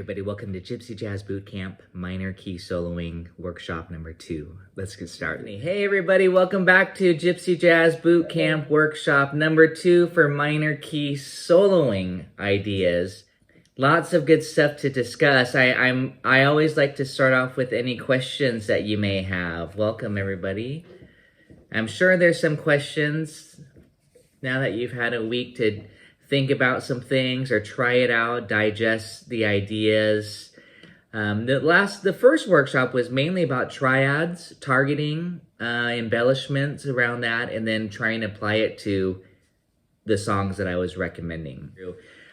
everybody, welcome to Gypsy Jazz Bootcamp Minor Key Soloing Workshop number 2. Let's get started. Hey everybody, welcome back to Gypsy Jazz Bootcamp Workshop number 2 for minor key soloing ideas. Lots of good stuff to discuss. I always like to start off with any questions that you may have. Welcome everybody. I'm sure there's some questions now that you've had a week to think about some things or try it out, digest the ideas. The first workshop was mainly about triads, targeting, embellishments around that, and then trying to apply it to the songs that I was recommending.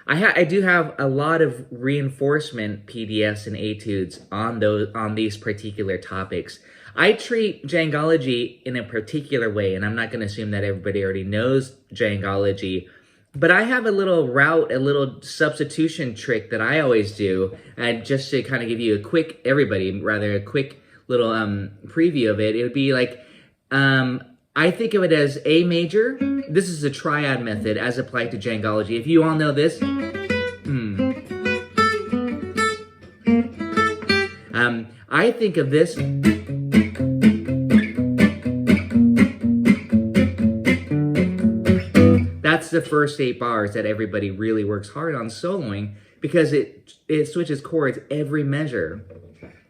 I do have a lot of reinforcement PDFs and etudes on these particular topics. I treat Djangology in a particular way, and I'm not going to assume that everybody already knows Djangology. But I have a little route, a little substitution trick that I always do, and just to kind of give you a quick little preview of it. It would be like, I think of it as A major. This is a triad method as applied to Djangology. If you all know this, I think of this. That's the first 8 bars that everybody really works hard on soloing, because it switches chords every measure,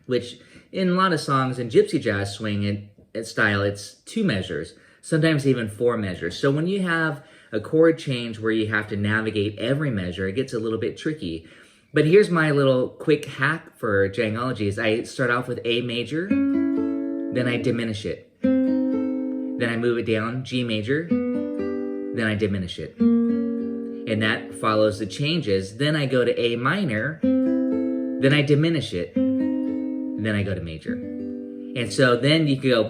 which in a lot of songs in gypsy jazz swing style, it's 2 measures, sometimes even 4 measures. So when you have a chord change where you have to navigate every measure, it gets a little bit tricky. But here's my little quick hack for Djangology is I start off with A major, then I diminish it. Then I move it down, G major, then I diminish it. And that follows the changes. Then I go to A minor, then I diminish it, then I go to major. And so then you can go.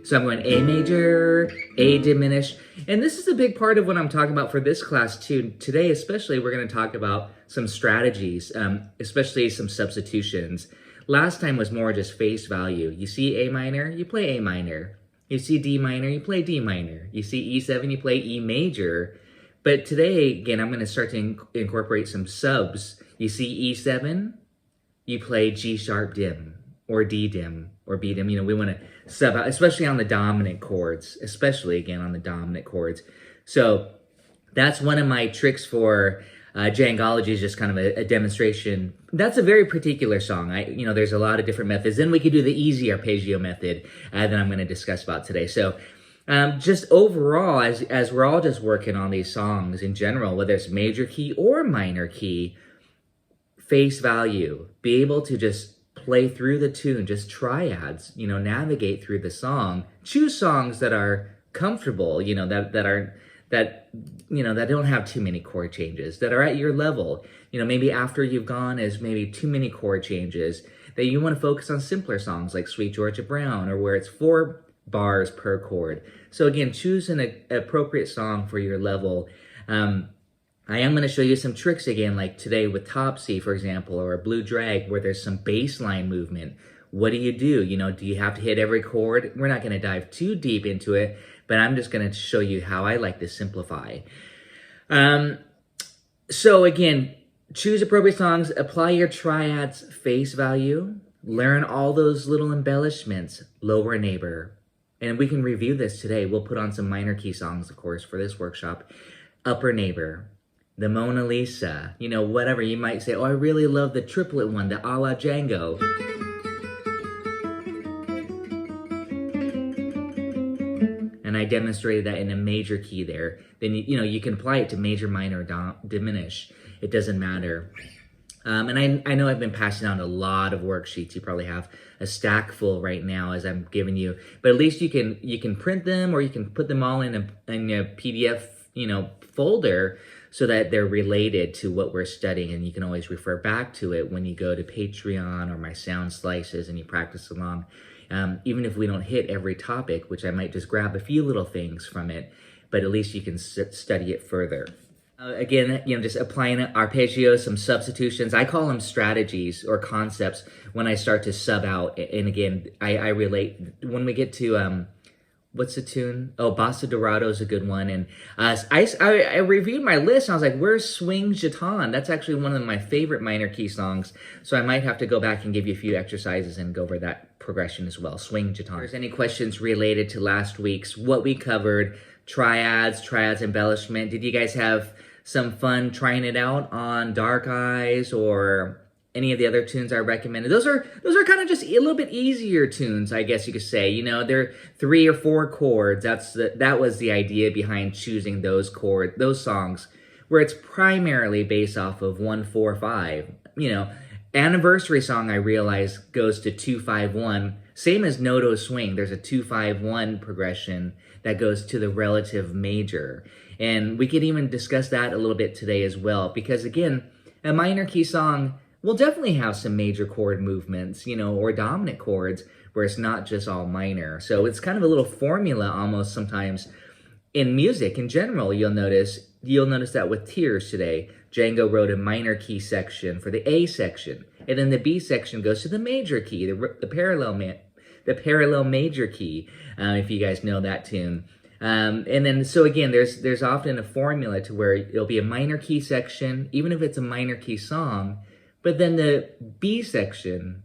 So I'm going A major, A diminished. And this is a big part of what I'm talking about for this class too. Today especially, we're going to talk about some strategies, especially some substitutions. Last time was more just face value. You see A minor, you play A minor. You see D minor, you play D minor. You see E7, you play E major. But today, again, I'm going to start to incorporate some subs. You see E7, you play G sharp dim, or D dim, or B dim. You know, we want to sub out, especially on the dominant chords, especially again on the dominant chords. So that's one of my tricks for Djangology, is just kind of a demonstration. That's a very particular song. There's a lot of different methods. Then we could do the easy arpeggio method that I'm going to discuss about today. So just overall, as we're all just working on these songs in general, whether it's major key or minor key, face value, be able to just play through the tune, just triads, navigate through the song, choose songs that are comfortable, that don't have too many chord changes, that are at your level. Maybe after you've gone as maybe too many chord changes, that you want to focus on simpler songs like Sweet Georgia Brown, or where it's 4 bars per chord. So again, choose an appropriate song for your level. I am going to show you some tricks again, like today with Topsy, for example, or a Blue Drag, where there's some bass line movement. What do? Do you have to hit every chord? We're not going to dive too deep into it, but I'm just going to show you how I like to simplify. So again, choose appropriate songs, apply your triads, face value, learn all those little embellishments, lower neighbor. And we can review this today. We'll put on some minor key songs, of course, for this workshop. Upper neighbor, the Mona Lisa, whatever. You might say, oh, I really love the triplet one, the a la Django. And I demonstrated that in a major key there. Then, you can apply it to major, minor, diminish. It doesn't matter. And I know I've been passing out a lot of worksheets. You probably have a stack full right now as I'm giving you. But at least you can print them, or you can put them all in a PDF, folder, so that they're related to what we're studying, and you can always refer back to it when you go to Patreon or my sound slices and you practice along. Even if we don't hit every topic, which I might just grab a few little things from it, but at least you can study it further. Again, just applying arpeggio, some substitutions. I call them strategies or concepts when I start to sub out. And again, I relate when we get to what's the tune? Oh, Bossa Dorado is a good one. And I reviewed my list and I was like, where's Swing Jeton? That's actually one of my favorite minor key songs. So I might have to go back and give you a few exercises and go over that progression as well. Swing Jeton. If there's any questions related to last week's, what we covered, triads embellishment. Did you guys have some fun trying it out on Dark Eyes or any of the other tunes I recommended? Those are kind of just a little bit easier tunes, I guess you could say. They're 3 or 4 chords. That was the idea behind choosing those songs, where it's primarily based off of 1-4-5. Anniversary Song, I realize, goes to 2-5-1. Same as Noto Swing. There's a 2-5-1 progression that goes to the relative major. And we could even discuss that a little bit today as well, because again, a minor key song will definitely have some major chord movements, or dominant chords, where it's not just all minor. So it's kind of a little formula almost sometimes in music in general. You'll notice that with Tears today, Django wrote a minor key section for the A section, and then the B section goes to the major key, the parallel major key, if you guys know that tune. And then, so again, there's often a formula to where it'll be a minor key section, even if it's a minor key song, but then the B section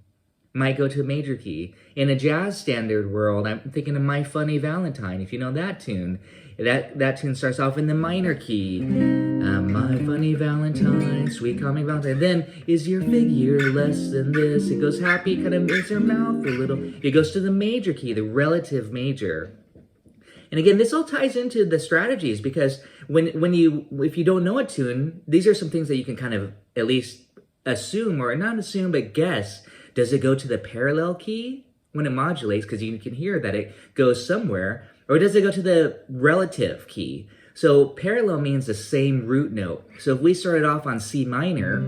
might go to a major key. In a jazz standard world, I'm thinking of My Funny Valentine, if you know that tune. That tune starts off in the minor key. My funny Valentine, sweet calming Valentine. Then, is your figure less than this? It goes happy, kind of makes your mouth a little. It goes to the major key, the relative major. And again, this all ties into the strategies, because if you don't know a tune, these are some things that you can kind of at least assume, or not assume, but guess. Does it go to the parallel key when it modulates? Because you can hear that it goes somewhere. Or does it go to the relative key? So parallel means the same root note. So if we started off on C minor,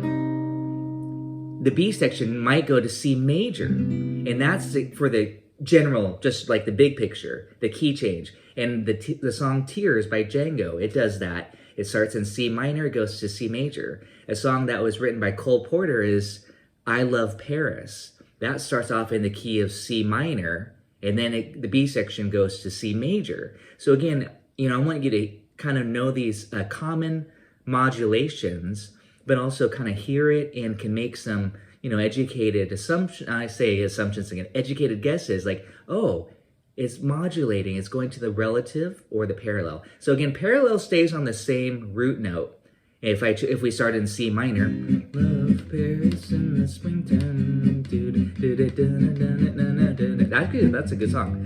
the B section might go to C major. And that's for the general, just like the big picture, the key change. And the song Tears by Django, it does that. It starts in C minor, it goes to C major. A song that was written by Cole Porter is I Love Paris. That starts off in the key of C minor, and then the B section goes to C major. So again, I want you to kind of know these common modulations, but also kind of hear it and can make some, educated assumptions. I say assumptions again, educated guesses, like, oh, it's modulating, it's going to the relative or the parallel. So again, parallel stays on the same root note. If we start in C minor, love Paris in the springtime, that's a good song.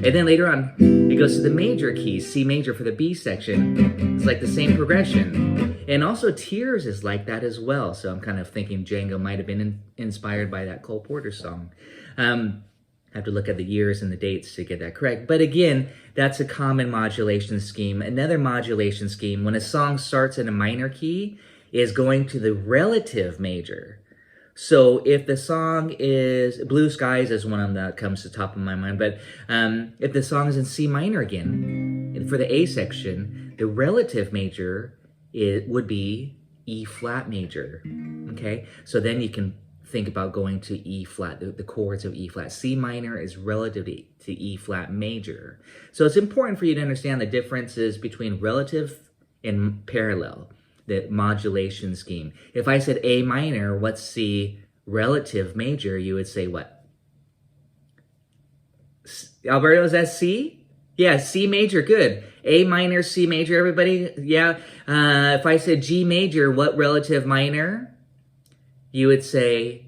And then later on, it goes to the major key, C major for the B section. It's like the same progression. And also Tears is like that as well. So I'm kind of thinking Django might have been inspired by that Cole Porter song. I have to look at the years and the dates to get that correct. But again, that's a common modulation scheme. Another modulation scheme, when a song starts in a minor key, is going to the relative major. So if the song is, Blue Skies is one of them that comes to the top of my mind, but if the song is in C minor again, and for the A section, the relative major would be E flat major, okay? So then you can think about going to E flat, the chords of E flat. C minor is relative to E flat major. So it's important for you to understand the differences between relative and parallel, the modulation scheme. If I said A minor, what's the relative major? You would say what? Alberto, is that C? Yeah, C major, good. A minor, C major, everybody? Yeah. If I said G major, what relative minor? You would say,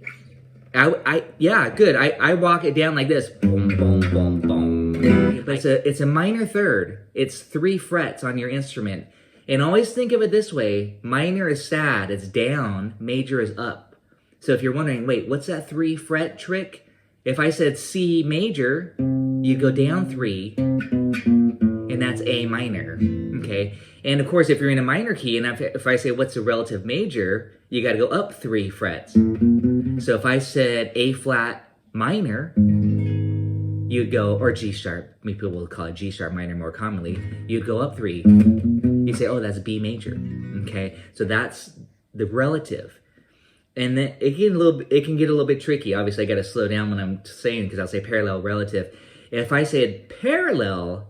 yeah, good. I walk it down like this. Boom, boom, boom, boom. But it's a minor third. It's 3 frets on your instrument. And always think of it this way. Minor is sad, it's down. Major is up. So if you're wondering, wait, what's that 3 fret trick? If I said C major, you go down 3, and that's A minor, okay? And of course, if you're in a minor key, and if I say, what's a relative major, you got to go up 3 frets. So if I said A flat minor, you'd go, or G sharp, people will call it G sharp minor more commonly, you'd go up 3. You say, oh, that's B major, Okay, so that's the relative. And then it can get a little bit tricky. Obviously, I got to slow down when I'm saying, because I'll say parallel, relative. If I say parallel,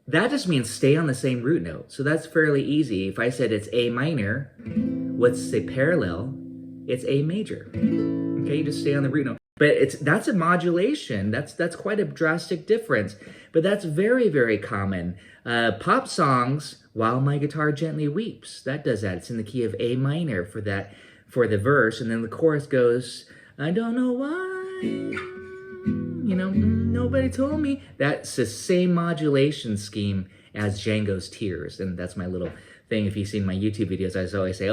that just means stay on the same root note. So that's fairly easy. If I said it's A minor, what's a parallel? It's A major. Okay, you just stay on the root note. But that's a modulation. That's quite a drastic difference. But that's very, very common. Pop songs, While My Guitar Gently Weeps, that does that. It's in the key of A minor for the verse, and then the chorus goes, I don't know why, nobody told me. That's the same modulation scheme as Django's Tears, and that's my little thing. If you've seen my YouTube videos, I always say,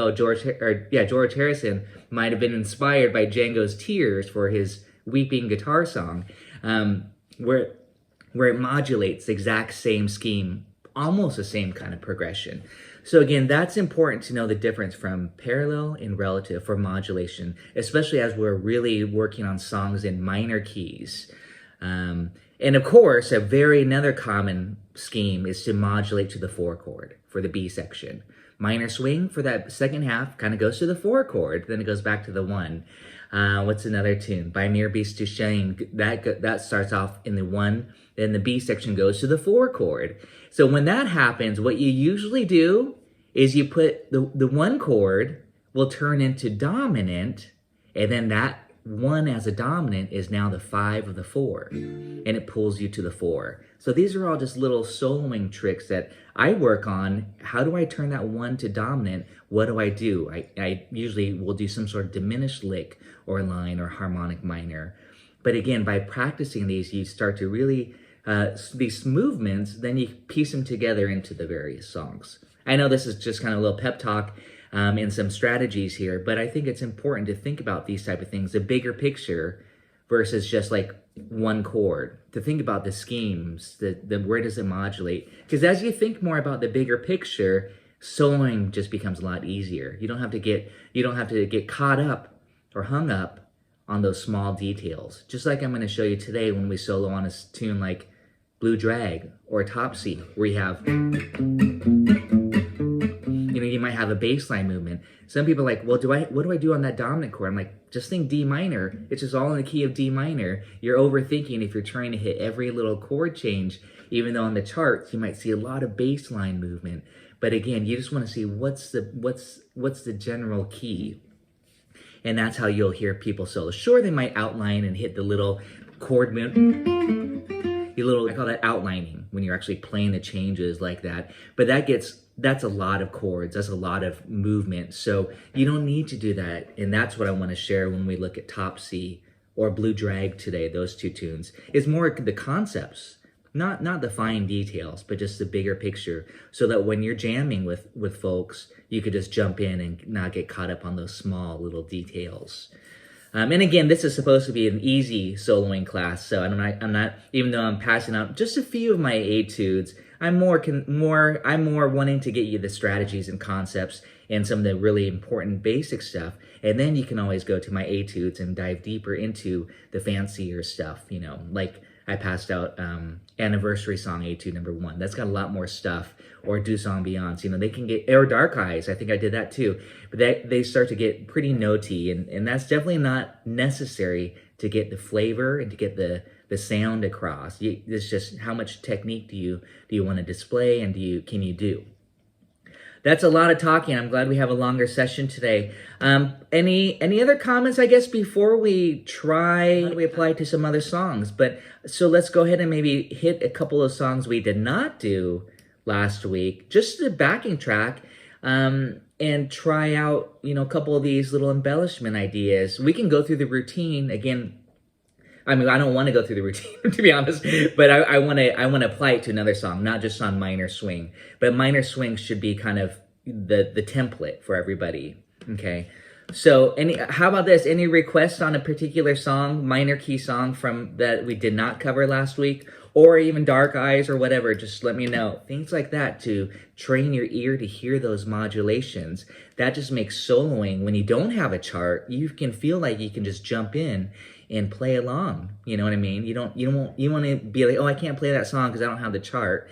George Harrison might have been inspired by Django's Tears for his weeping guitar song, where it modulates the exact same scheme, almost the same kind of progression. So again, that's important to know the difference from parallel and relative for modulation, especially as we're really working on songs in minor keys. And of course, another common scheme is to modulate to the 4 chord for the B section. Minor swing for that second half kind of goes to the 4 chord, then it goes back to the 1. What's another tune? By Mere Beast to Shame, that starts off in the 1, then the B section goes to the 4 chord. So when that happens, what you usually do is you put the 1 chord will turn into dominant, and then that 1 as a dominant is now the 5 of the 4, and it pulls you to the 4. So these are all just little soloing tricks that I work on. How do I turn that 1 to dominant? What do? I usually will do some sort of diminished lick or line or harmonic minor. But again, by practicing these, you start to really, these movements, then you piece them together into the various songs. I know this is just kind of a little pep talk and some strategies here, but I think it's important to think about these type of things, the bigger picture versus just like 1 chord, to think about the schemes, where does it modulate? Because as you think more about the bigger picture, soloing just becomes a lot easier. You don't have to get caught up or hung up on those small details. Just like I'm going to show you today when we solo on a tune like Blue Drag or Topsy, where you have, you might have a bass line movement. Some people are like, well, what do I do on that dominant chord? I'm like, just think D minor. It's just all in the key of D minor. You're overthinking if you're trying to hit every little chord change, even though on the charts, you might see a lot of bass line movement. But again, you just want to see what's the general key. And that's how you'll hear people solo. Sure, they might outline and hit the little chord movement. I call that outlining, when you're actually playing the changes like that. But that's a lot of chords, that's a lot of movement. So you don't need to do that. And that's what I want to share when we look at Topsy or Blue Drag today, those 2 tunes. It's more the concepts, not the fine details, but just the bigger picture, so that when you're jamming with folks, you could just jump in and not get caught up on those small little details. And again, this is supposed to be an easy soloing class, so I'm not, even though I'm passing out just a few of my etudes, I'm more wanting to get you the strategies and concepts and some of the really important basic stuff, and then you can always go to my etudes and dive deeper into the fancier stuff, like I passed out Anniversary Song Etude number 1. That's got a lot more stuff. Or Douce Ambiance, they can get, or Dark Eyes, I think I did that too. But they start to get pretty notey, and that's definitely not necessary to get the flavor and to get the sound across. It's just how much technique do you want to display, and can you do? That's a lot of talking. I'm glad we have a longer session today. Any other comments, I guess, before we apply to some other songs? So let's go ahead and maybe hit a couple of songs we did not do last week, just the backing track, and try out, a couple of these little embellishment ideas. We can go through the routine again. I mean, I don't want to go through the routine, to be honest, but I want to apply it to another song, not just on minor swing. But minor swing should be kind of the template for everybody. Okay. So how about this? Any requests on a particular song, minor key song that we did not cover last week, or even Dark Eyes or whatever? Just let me know. Things like that to train your ear to hear those modulations. That just makes soloing, when you don't have a chart, you can feel like you can just jump in and play along. You know what I mean? You want to be like, oh, I can't play that song because I don't have the chart.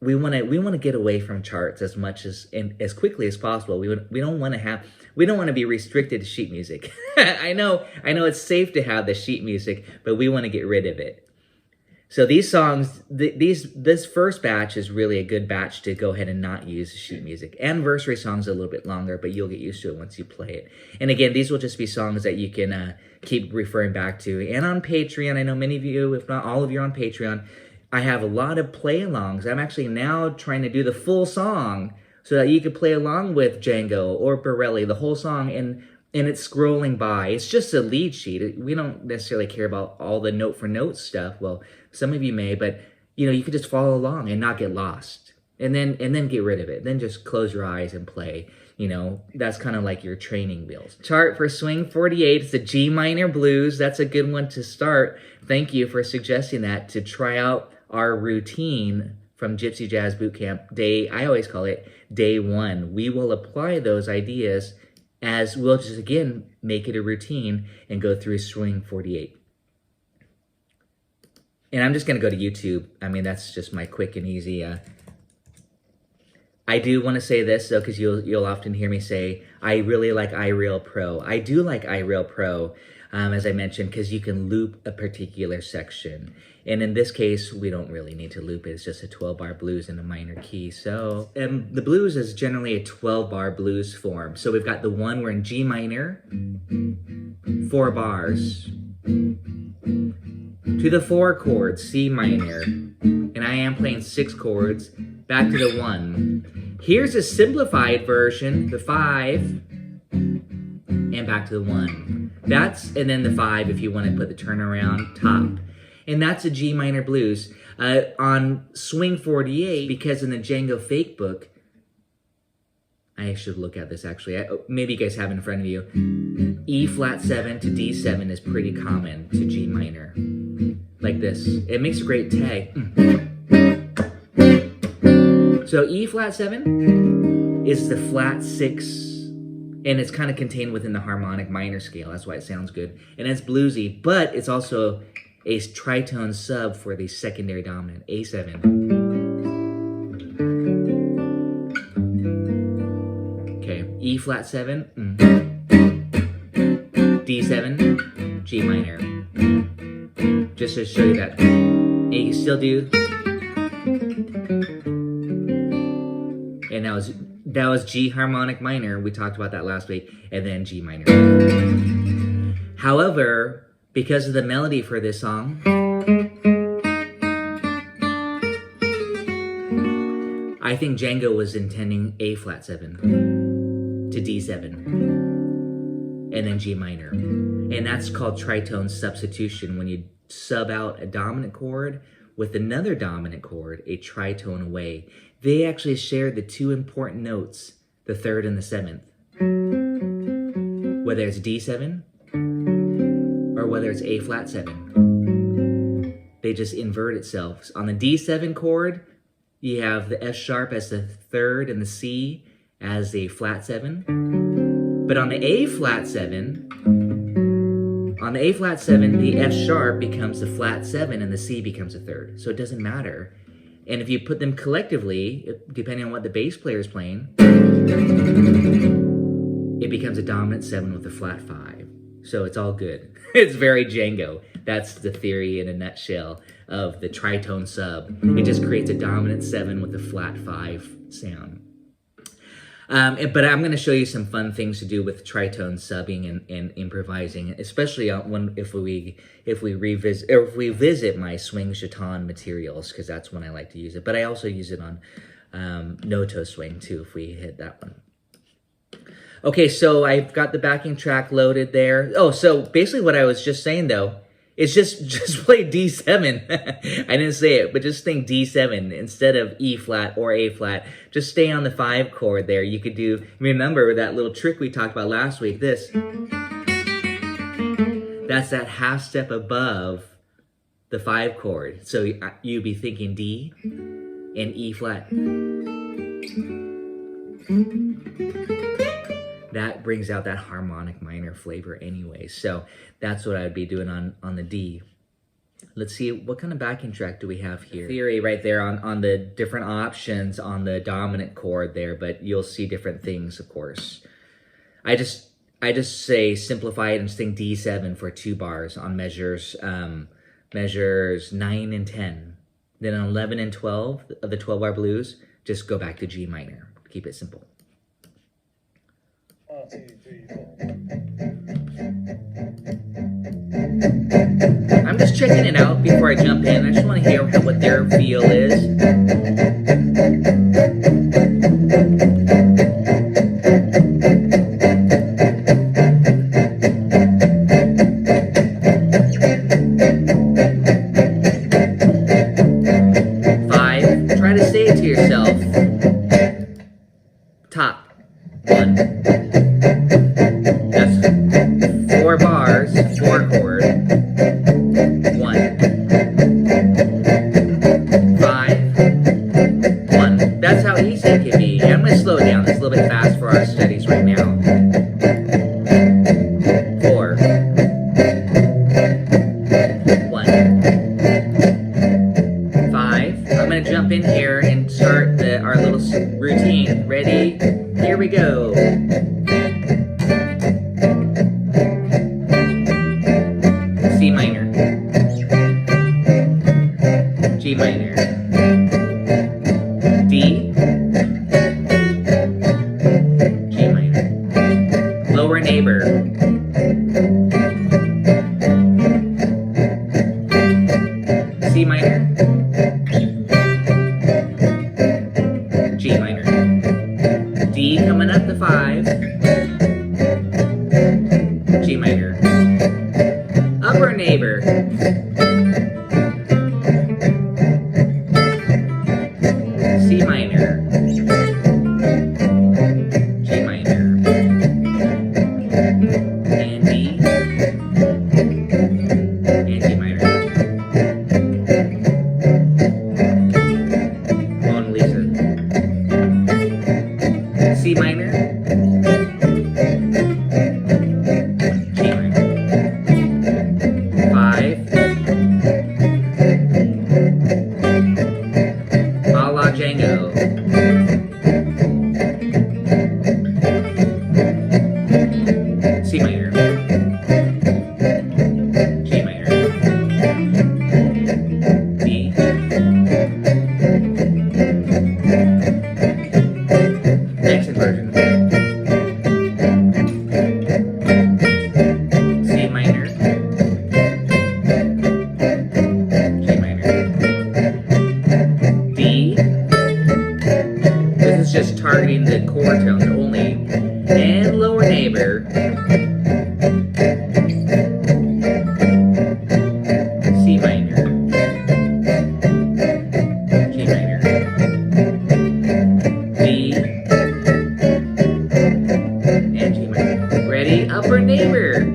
we want to get away from charts as much as quickly as possible. We don't want to be restricted to sheet music. I know it's safe to have the sheet music, but we want to get rid of it. So these songs, this first batch is really a good batch to go ahead and not use sheet music. Anniversary songs are a little bit longer, but you'll get used to it once you play it. And again, these will just be songs that you can keep referring back to. And on Patreon, I know many of you, if not all of you on Patreon, I have a lot of play-alongs. I'm actually now trying to do the full song so that you could play along with Django or Borelli, the whole song, and it's scrolling by. It's just a lead sheet. We don't necessarily care about all the note-for-note stuff. Well, some of you may, but you could just follow along and not get lost. And then get rid of it. Then just close your eyes and play. That's kind of like your training wheels. Chart for Swing 48, it's the G minor blues. That's a good one to start. Thank you for suggesting that to try out our routine from Gypsy Jazz Bootcamp day. I always call it day 1. We will apply those ideas as we'll just, again, make it a routine and go through Swing 48. And I'm just going to go to YouTube. I mean, that's just my quick and easy. I do want to say this, though, because you'll often hear me say, I really like iReal Pro. I do like iReal Pro, as I mentioned, because you can loop a particular section. And in this case, we don't really need to loop it. It's just a 12-bar blues in a minor key. So the blues is generally a 12-bar blues form. So we've got the one, we're in G minor, 4 bars. To the 4 chords, C minor. And I am playing 6 chords. Back to the 1. Here's a simplified version, the 5. And back to the 1. And then the 5 if you want to put the turnaround top. And that's a G minor blues. On Swing 48, because in the Django Fake book, I should look at this actually. Maybe you guys have it in front of you. E flat 7 to D7 is pretty common to G minor. Like this. It makes a great tag. So E flat 7 is the flat 6, and it's kind of contained within the harmonic minor scale. That's why it sounds good. And it's bluesy, but it's also a tritone sub for the secondary dominant, A7. Okay, E flat 7, D7, G minor. Just to show you that. And you can still do. And that was G harmonic minor. We talked about that last week. And then G minor. However, because of the melody for this song, I think Django was intending A flat 7 to D7 and then G minor. And that's called tritone substitution, when you sub out a dominant chord with another dominant chord, a tritone away. They actually share the 2 important notes, the 3rd and the 7th. Whether it's D7 or whether it's A flat 7. They just invert itself. On the D7 chord, you have the F sharp as the 3rd and the C as a flat 7. But on the A flat 7, the F sharp becomes the flat 7 and the C becomes a 3rd. So it doesn't matter. And if you put them collectively, depending on what the bass player is playing, it becomes a dominant 7 with a flat 5. So it's all good. It's very Django. That's the theory in a nutshell of the tritone sub. It just creates a dominant 7 with a flat 5 sound. But I'm going to show you some fun things to do with tritone subbing and improvising, especially if we visit my swing chaton materials, because that's when I like to use it. But I also use it on no-toe swing too, if we hit that one. Okay, so I've got the backing track loaded there. Oh, so basically what I was just saying though, is just play D7. I didn't say it, but just think D7 instead of E flat or A flat. Just stay on the 5 chord there. You could do, remember that little trick we talked about last week, this. That's that half step above the 5 chord. So you'd be thinking D and E flat. That brings out that harmonic minor flavor anyway. So that's what I'd be doing on the D. Let's see, what kind of backing track do we have here? Theory right there on the different options on the dominant chord there, but you'll see different things, of course. I just say simplify it and just think D7 for 2 bars on measures 9 and 10. Then on 11 and 12 of the 12-bar blues, just go back to G minor. Keep it simple. 1, 2, 3, 4. I'm just checking it out before I jump in. I just want to hear what their feel is. Try to say it to yourself. Top 1. That's 4 bars, 4 chord. 1. 5. 1. That's how easy it can be. I'm going to slow it down. It's a little bit fast for our studies right now. 4. 1. 5. I'm going to jump in here and start our little routine. Ready? Here we go. C minor. G minor. D. G minor. Lower neighbor. C minor. G minor. D coming up to 5. G minor. Upper neighbor. C minor. G minor. And D. And G minor. Mona Lisa. C minor. G minor. 5. A la Django. C minor. G minor. D. Next inversion. C minor. G minor. D. This is just targeting the chord tones only. And lower neighbor. C minor. G minor. D. And G minor. Ready? Upper neighbor.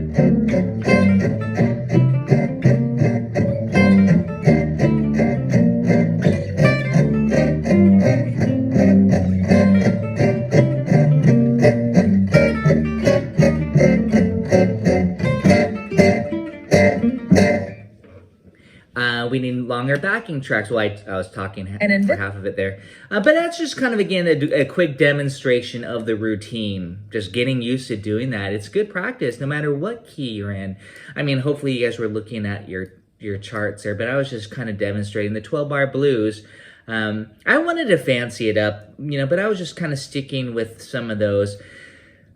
We need longer backing tracks. Well, I was talking for half of it there. But that's just kind of, again, a quick demonstration of the routine. Just getting used to doing that. It's good practice no matter what key you're in. I mean, hopefully you guys were looking at your charts there, but I was just kind of demonstrating the 12-bar blues. I wanted to fancy it up, but I was just kind of sticking with some of those,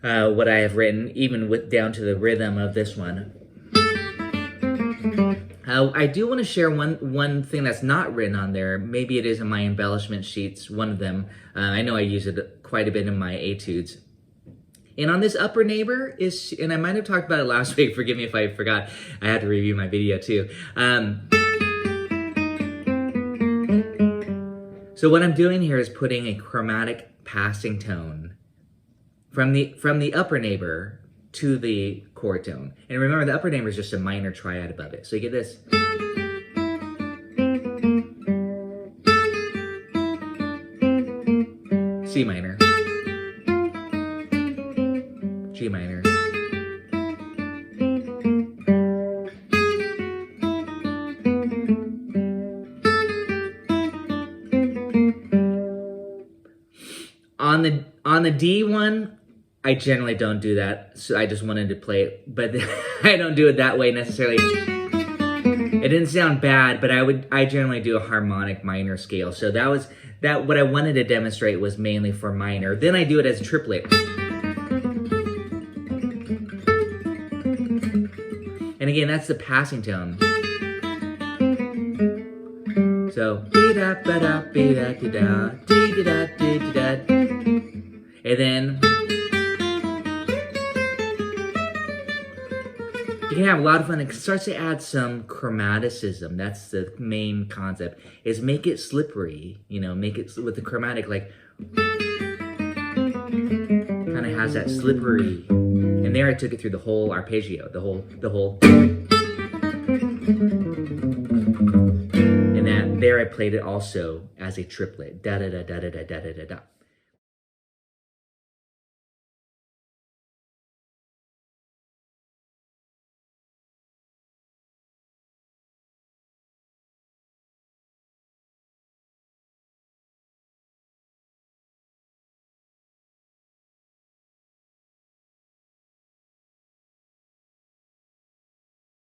what I have written, even down to the rhythm of this one. I do want to share one thing that's not written on there. Maybe it is in my embellishment sheets, one of them. I know I use it quite a bit in my etudes. And on this upper neighbor is, and I might have talked about it last week, forgive me if I forgot. I had to review my video too. So what I'm doing here is putting a chromatic passing tone from the upper neighbor to the chord tone. And remember, the upper neighbor is just a minor triad above it. So you get this. C minor. G minor. On the D one, I generally don't do that. So I just wanted to play it, but I don't do it that way necessarily. It didn't sound bad, but I generally do a harmonic minor scale. So what I wanted to demonstrate was mainly for minor. Then I do it as a triplet. And again, that's the passing tone. So and then you can have a lot of fun. It starts to add some chromaticism. That's the main concept, is make it slippery, make it with the chromatic, like kind of has that slippery. And there I took it through the whole arpeggio, the whole. And there I played it also as a triplet. Da da da da da da da da da.